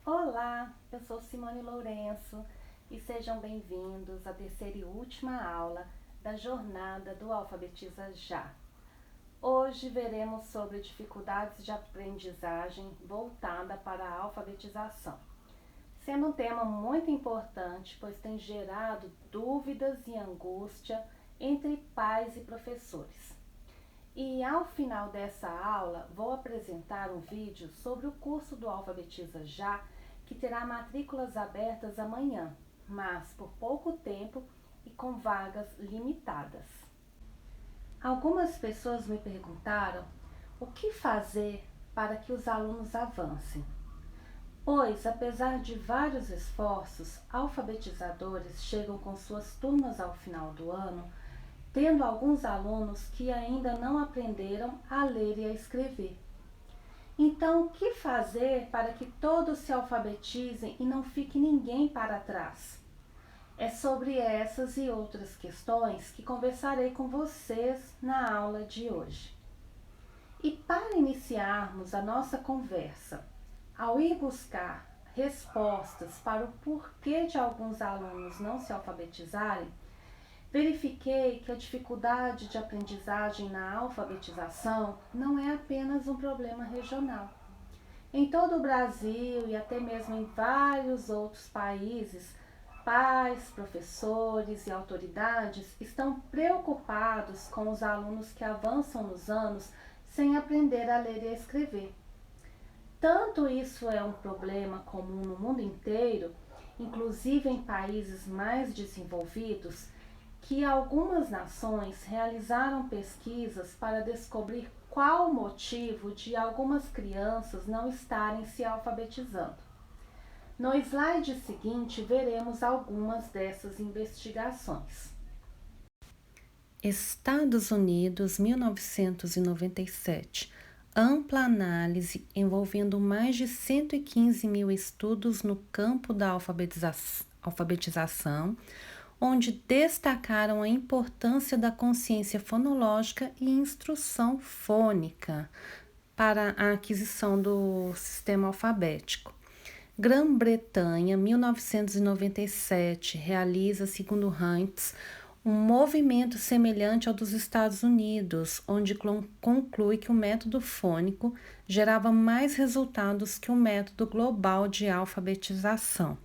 Olá, eu sou Simone Lourenço e sejam bem-vindos à terceira e última aula da jornada do Alfabetiza Já. Hoje veremos sobre dificuldades de aprendizagem voltada para a alfabetização, sendo um tema muito importante, pois tem gerado dúvidas e angústia entre pais e professores. E ao final dessa aula, vou apresentar um vídeo sobre o curso do Alfabetiza Já, que terá matrículas abertas amanhã, mas por pouco tempo e com vagas limitadas. Algumas pessoas me perguntaram o que fazer para que os alunos avancem, pois, apesar de vários esforços, alfabetizadores chegam com suas turmas ao final do ano tendo alguns alunos que ainda não aprenderam a ler e a escrever. Então, o que fazer para que todos se alfabetizem e não fique ninguém para trás? É sobre essas e outras questões que conversarei com vocês na aula de hoje. E para iniciarmos a nossa conversa, ao ir buscar respostas para o porquê de alguns alunos não se alfabetizarem, verifiquei que a dificuldade de aprendizagem na alfabetização não é apenas um problema regional. Em todo o Brasil e até mesmo em vários outros países, pais, professores e autoridades estão preocupados com os alunos que avançam nos anos sem aprender a ler e a escrever. Tanto isso é um problema comum no mundo inteiro, inclusive em países mais desenvolvidos, que algumas nações realizaram pesquisas para descobrir qual o motivo de algumas crianças não estarem se alfabetizando. No slide seguinte, veremos algumas dessas investigações. Estados Unidos, 1997. Ampla análise envolvendo mais de 115 mil estudos no campo da alfabetização, onde destacaram a importância da consciência fonológica e instrução fônica para a aquisição do sistema alfabético. Grã-Bretanha, 1997, realiza, segundo Huntz, um movimento semelhante ao dos Estados Unidos, onde conclui que o método fônico gerava mais resultados que o método global de alfabetização.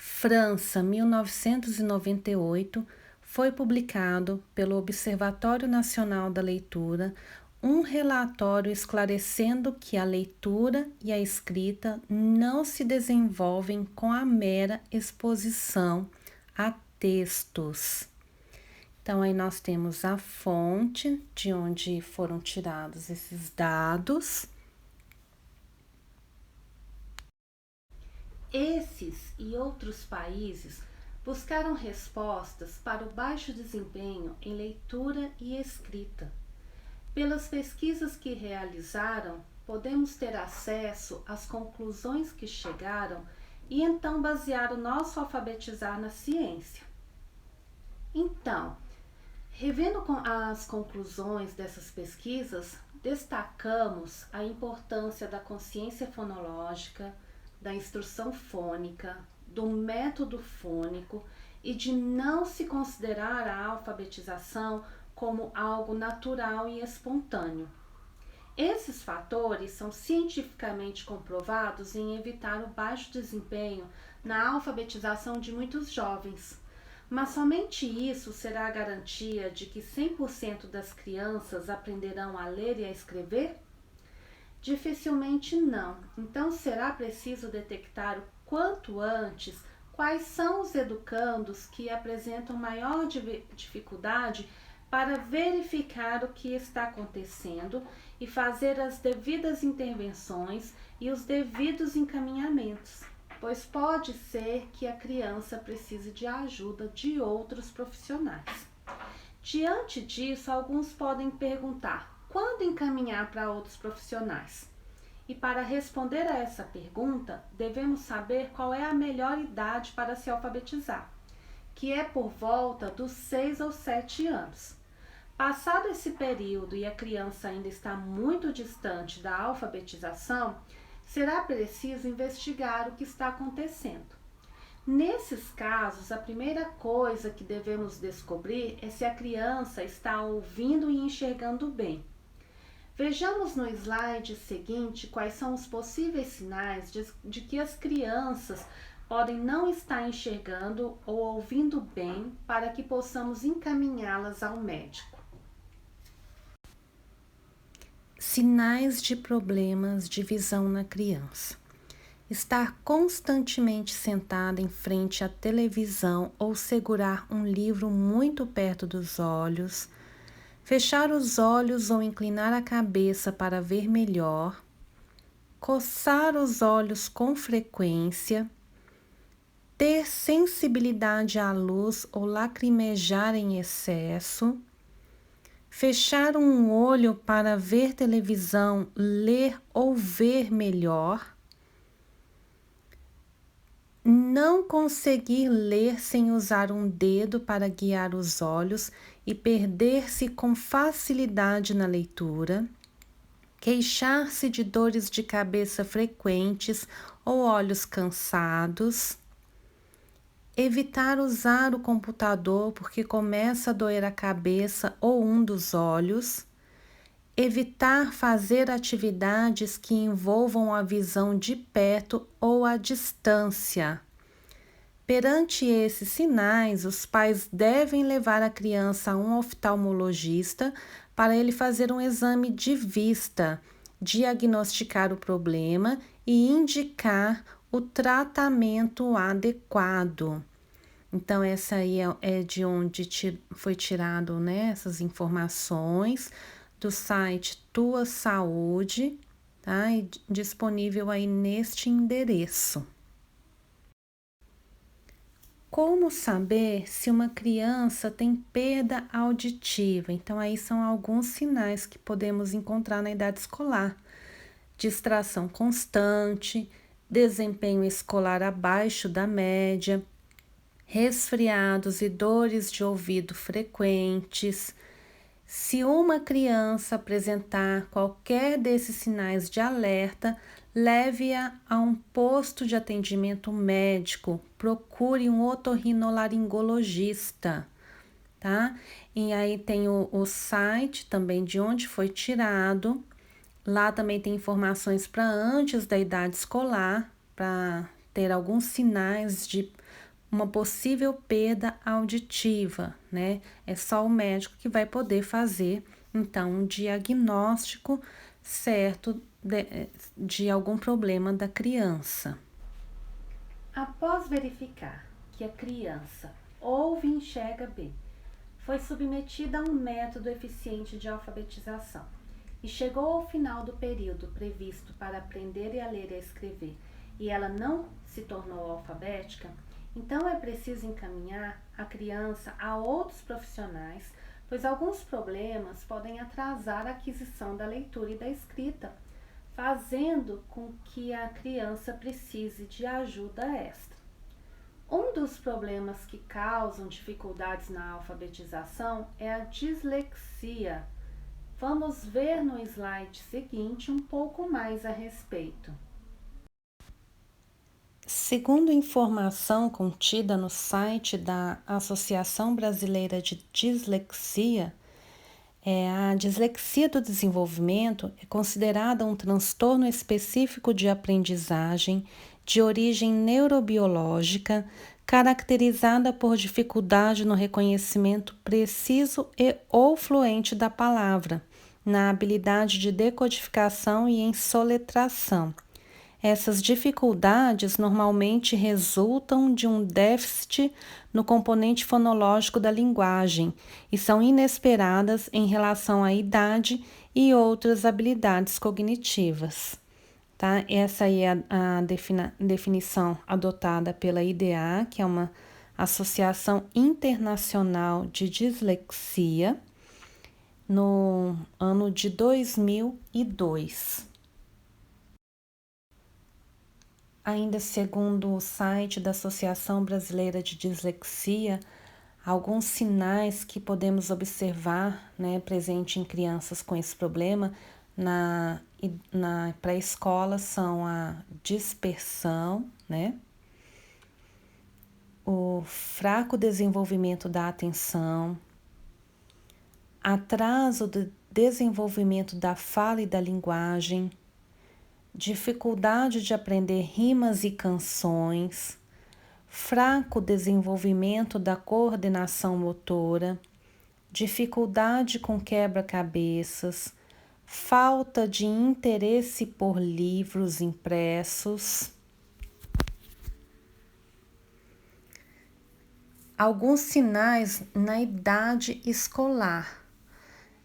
França, 1998, foi publicado pelo Observatório Nacional da Leitura um relatório esclarecendo que a leitura e a escrita não se desenvolvem com a mera exposição a textos. Então, aí nós temos a fonte de onde foram tirados esses dados. Esses e outros países buscaram respostas para o baixo desempenho em leitura e escrita. Pelas pesquisas que realizaram, podemos ter acesso às conclusões que chegaram e então basear o nosso alfabetizar na ciência. Então, revendo as conclusões dessas pesquisas, destacamos a importância da consciência fonológica, da instrução fônica, do método fônico e de não se considerar a alfabetização como algo natural e espontâneo. Esses fatores são cientificamente comprovados em evitar o baixo desempenho na alfabetização de muitos jovens, mas somente isso será a garantia de que 100% das crianças aprenderão a ler e a escrever? Dificilmente não. Então será preciso detectar o quanto antes quais são os educandos que apresentam maior dificuldade para verificar o que está acontecendo e fazer as devidas intervenções e os devidos encaminhamentos, pois pode ser que a criança precise de ajuda de outros profissionais. Diante disso, alguns podem perguntar: quando encaminhar para outros profissionais? E para responder a essa pergunta, devemos saber qual é a melhor idade para se alfabetizar, que é por volta dos 6 ou 7 anos. Passado esse período e a criança ainda está muito distante da alfabetização, será preciso investigar o que está acontecendo. Nesses casos, a primeira coisa que devemos descobrir é se a criança está ouvindo e enxergando bem. Vejamos no slide seguinte quais são os possíveis sinais de que as crianças podem não estar enxergando ou ouvindo bem para que possamos encaminhá-las ao médico. Sinais de problemas de visão na criança. Estar constantemente sentada em frente à televisão ou segurar um livro muito perto dos olhos, fechar os olhos ou inclinar a cabeça para ver melhor, coçar os olhos com frequência, ter sensibilidade à luz ou lacrimejar em excesso, fechar um olho para ver televisão, ler ou ver melhor, não conseguir ler sem usar um dedo para guiar os olhos e perder-se com facilidade na leitura, queixar-se de dores de cabeça frequentes ou olhos cansados, evitar usar o computador porque começa a doer a cabeça ou um dos olhos, evitar fazer atividades que envolvam a visão de perto ou à distância. Perante esses sinais, os pais devem levar a criança a um oftalmologista para ele fazer um exame de vista, diagnosticar o problema e indicar o tratamento adequado. Então, essa aí é de onde foi tirado, né, essas informações do site Tua Saúde, tá? E disponível aí neste endereço. Como saber se uma criança tem perda auditiva? Então, aí são alguns sinais que podemos encontrar na idade escolar: distração constante, desempenho escolar abaixo da média, resfriados e dores de ouvido frequentes. Se uma criança apresentar qualquer desses sinais de alerta, leve-a a um posto de atendimento médico, procure um otorrinolaringologista, tá? E aí tem o site também de onde foi tirado. Lá também tem informações para antes da idade escolar, para ter alguns sinais de uma possível perda auditiva, né? É só o médico que vai poder fazer, então, um diagnóstico certo de algum problema da criança. Após verificar que a criança ouve e enxerga bem, foi submetida a um método eficiente de alfabetização e chegou ao final do período previsto para aprender a ler e a escrever, e ela não se tornou alfabética, então é preciso encaminhar a criança a outros profissionais, pois alguns problemas podem atrasar a aquisição da leitura e da escrita, fazendo com que a criança precise de ajuda extra. Um dos problemas que causam dificuldades na alfabetização é a dislexia. Vamos ver no slide seguinte um pouco mais a respeito. Segundo informação contida no site da Associação Brasileira de Dislexia, a dislexia do desenvolvimento é considerada um transtorno específico de aprendizagem de origem neurobiológica, caracterizada por dificuldade no reconhecimento preciso e ou fluente da palavra, na habilidade de decodificação e em soletração. Essas dificuldades normalmente resultam de um déficit no componente fonológico da linguagem e são inesperadas em relação à idade e outras habilidades cognitivas. Tá? Essa aí é a definição adotada pela IDA, que é uma Associação Internacional de Dislexia, no ano de 2002. Ainda segundo o site da Associação Brasileira de Dislexia, alguns sinais que podemos observar, né, presente em crianças com esse problema, na pré-escola são a dispersão, né? O fraco desenvolvimento da atenção, atraso do desenvolvimento da fala e da linguagem, dificuldade de aprender rimas e canções, fraco desenvolvimento da coordenação motora, dificuldade com quebra-cabeças, falta de interesse por livros impressos. Alguns sinais na idade escolar: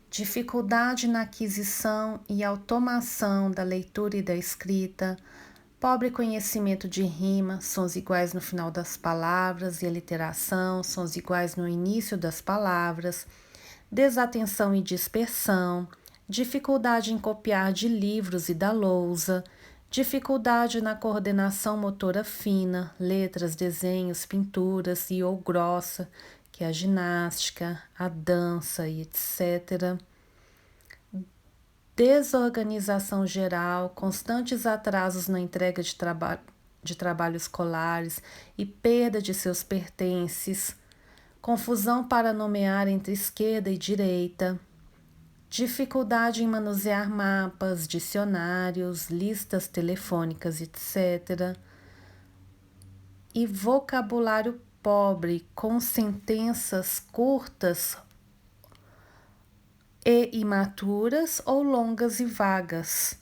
dificuldade na aquisição e automação da leitura e da escrita, pobre conhecimento de rima, sons iguais no final das palavras e aliteração, sons iguais no início das palavras, desatenção e dispersão, dificuldade em copiar de livros e da lousa, dificuldade na coordenação motora fina, letras, desenhos, pinturas e ou grossa, que é a ginástica, a dança e etc. Desorganização geral, constantes atrasos na entrega de trabalhos escolares e perda de seus pertences, confusão para nomear entre esquerda e direita, dificuldade em manusear mapas, dicionários, listas telefônicas, etc. E vocabulário pobre, com sentenças curtas e imaturas ou longas e vagas.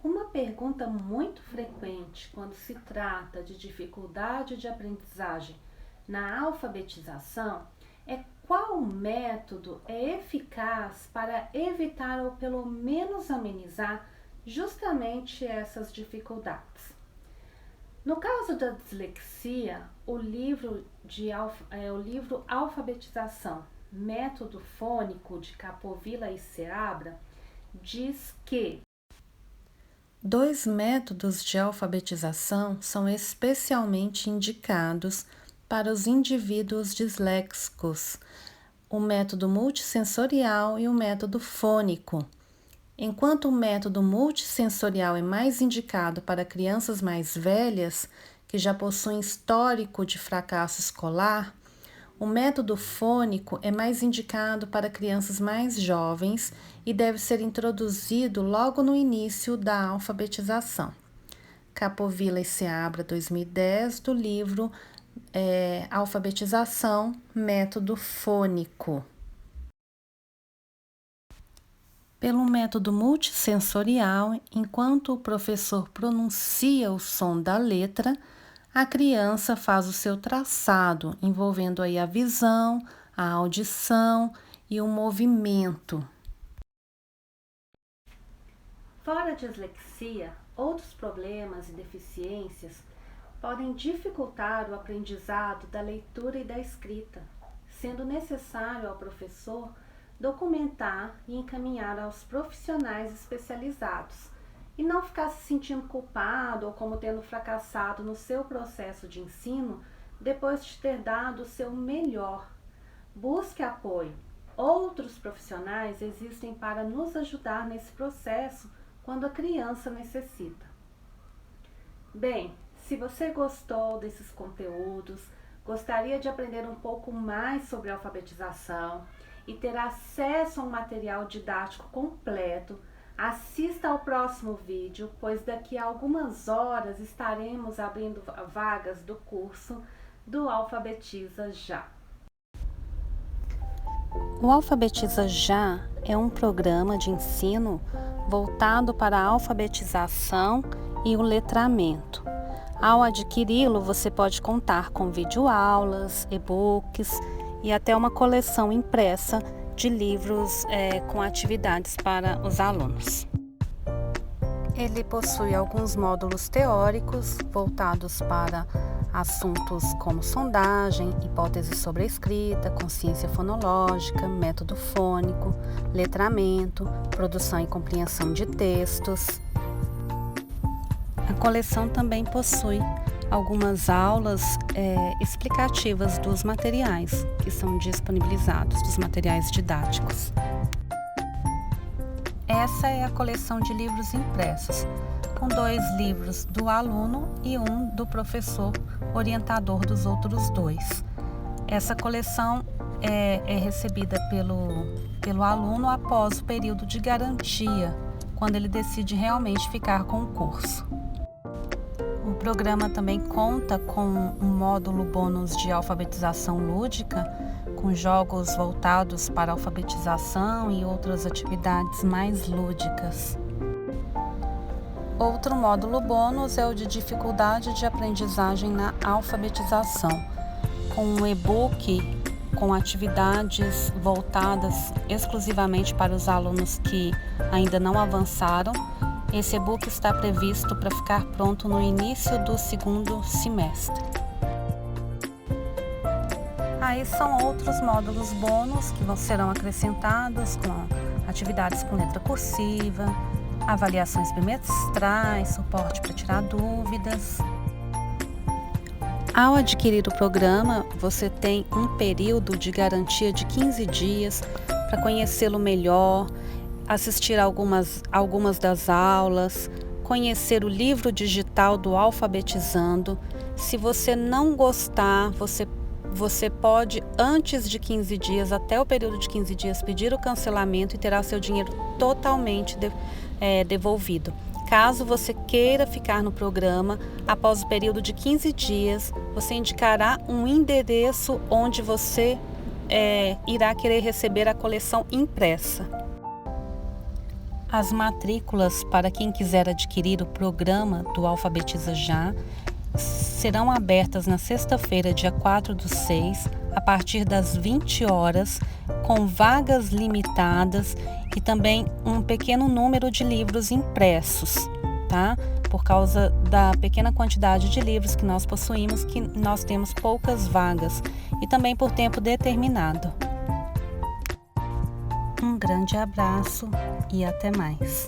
Uma pergunta muito frequente quando se trata de dificuldade de aprendizagem na alfabetização é qual método é eficaz para evitar ou pelo menos amenizar justamente essas dificuldades. No caso da dislexia, o livro Alfabetização, Método Fônico de Capovilla e Seabra diz que 2 métodos de alfabetização são especialmente indicados para os indivíduos disléxicos, o método multissensorial e o método fônico. Enquanto o método multissensorial é mais indicado para crianças mais velhas, que já possuem histórico de fracasso escolar, o método fônico é mais indicado para crianças mais jovens e deve ser introduzido logo no início da alfabetização. Capovilla e Seabra, 2010, do livro Alfabetização, Método Fônico. Pelo método multissensorial, enquanto o professor pronuncia o som da letra, a criança faz o seu traçado, envolvendo aí a visão, a audição e o movimento. Fora a dislexia, outros problemas e deficiências podem dificultar o aprendizado da leitura e da escrita, sendo necessário ao professor documentar e encaminhar aos profissionais especializados e não ficar se sentindo culpado ou como tendo fracassado no seu processo de ensino depois de ter dado o seu melhor. Busque apoio. Outros profissionais existem para nos ajudar nesse processo quando a criança necessita. Bem, se você gostou desses conteúdos, gostaria de aprender um pouco mais sobre alfabetização e ter acesso a um material didático completo, assista ao próximo vídeo, pois daqui a algumas horas estaremos abrindo vagas do curso do Alfabetiza Já. O Alfabetiza Já é um programa de ensino voltado para a alfabetização e o letramento. Ao adquiri-lo, você pode contar com videoaulas, e-books e até uma coleção impressa de livros com atividades para os alunos. Ele possui alguns módulos teóricos voltados para assuntos como sondagem, hipótese sobre a escrita, consciência fonológica, método fônico, letramento, produção e compreensão de textos. A coleção também possui algumas aulas explicativas dos materiais que são disponibilizados, dos materiais didáticos. Essa é a coleção de livros impressos, com 2 livros do aluno e 1 do professor orientador dos outros 2. Essa coleção é recebida pelo aluno após o período de garantia, quando ele decide realmente ficar com o curso. O programa também conta com um módulo bônus de alfabetização lúdica, com jogos voltados para a alfabetização e outras atividades mais lúdicas. Outro módulo bônus é o de dificuldade de aprendizagem na alfabetização, com um e-book com atividades voltadas exclusivamente para os alunos que ainda não avançaram. Esse e-book está previsto para ficar pronto no início do 2º semestre. Aí são outros módulos bônus que serão acrescentados, com atividades com letra cursiva, avaliações bimestrais, suporte para tirar dúvidas. Ao adquirir o programa, você tem um período de garantia de 15 dias para conhecê-lo melhor, assistir algumas das aulas, conhecer o livro digital do Alfabetizando. Se você não gostar, você pode, antes de 15 dias, até o período de 15 dias, pedir o cancelamento e terá seu dinheiro totalmente devolvido. Caso você queira ficar no programa, após o período de 15 dias, você indicará um endereço onde você irá querer receber a coleção impressa. As matrículas para quem quiser adquirir o programa do Alfabetiza Já serão abertas na sexta-feira, dia 4/6, a partir das 20 horas, com vagas limitadas e também um pequeno número de livros impressos, tá? Por causa da pequena quantidade de livros que nós possuímos, que nós temos poucas vagas, e também por tempo determinado. Um grande abraço e até mais.